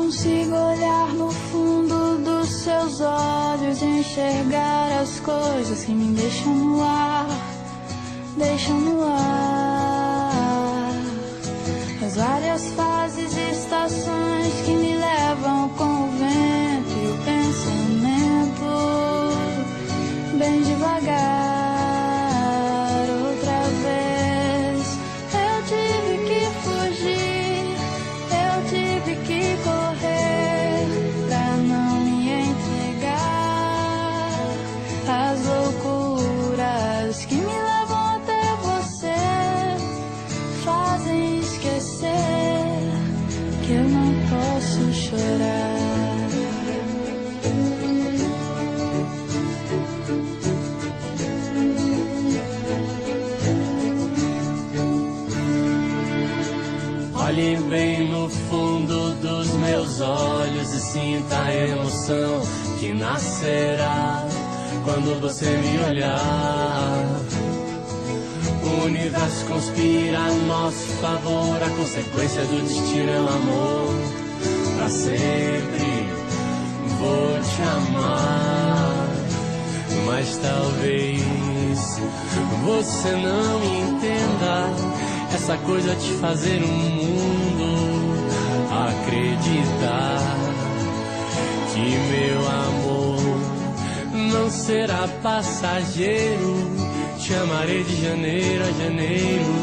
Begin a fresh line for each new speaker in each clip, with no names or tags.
consigo olhar no fundo dos seus olhos e enxergar as coisas que me deixam no ar, deixam no ar. As várias fases e estações que me levam com o vento e o pensamento, bem devagar. Outra vez eu tive que fugir, eu tive que correr pra não me entregar às loucuras que me levam até você, fazem esquecer que eu não posso chorar.
Olhe bem no fundo dos meus olhos e sinta a emoção que nascerá quando você me olhar. O universo conspira a nosso favor, a consequência do destino é o amor. Pra sempre vou te amar, mas talvez você não entenda essa coisa de fazer o mundo acreditar que meu amor não será passageiro. Te amarei de janeiro a janeiro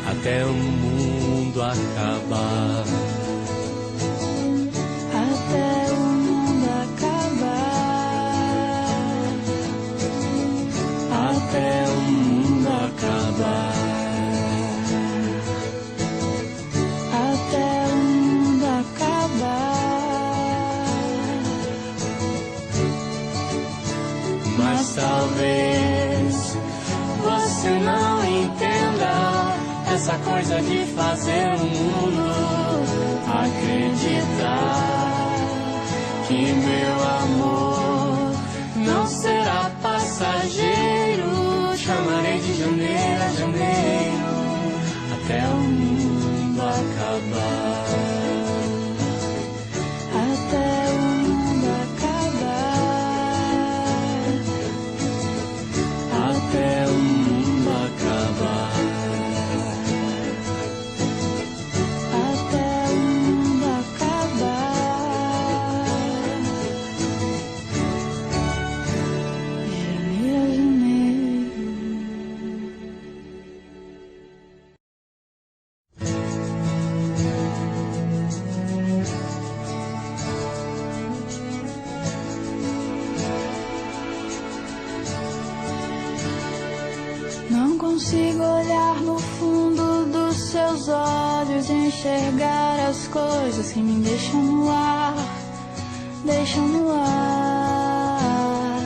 até o mundo acabar.
Até o mundo acabar.
Até o mundo acabar.
Até o mundo acabar.
Mas talvez você não entenda essa coisa de fazer o mundo acreditar que meu amor não será passageiro. Te amarei de janeiro a janeiro até o mundo acabar.
Até o mundo acabar.
Até o mundo acabar.
Até o mundo acabar. Janeiro a janeiro. Não consigo olhar no fundo dos seus olhos e enxergar as coisas que me deixam no ar, deixam no ar.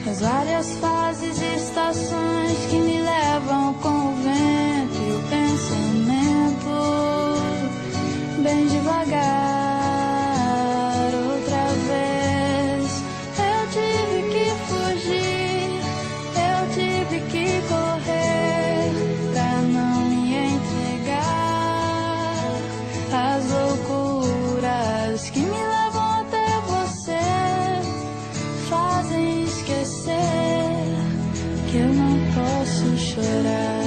As várias fases e estações que me levam com o vento e o pensamento, bem devagar. Outra vez eu tive que fugir, eu tive que correr pra não me entregar às loucuras que me levam até você, fazem esquecer que eu não posso chorar.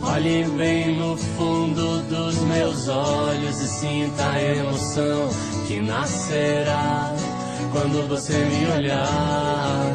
Olhe bem no fundo dos meus olhos e sinta a emoção que nascerá quando você me olhar.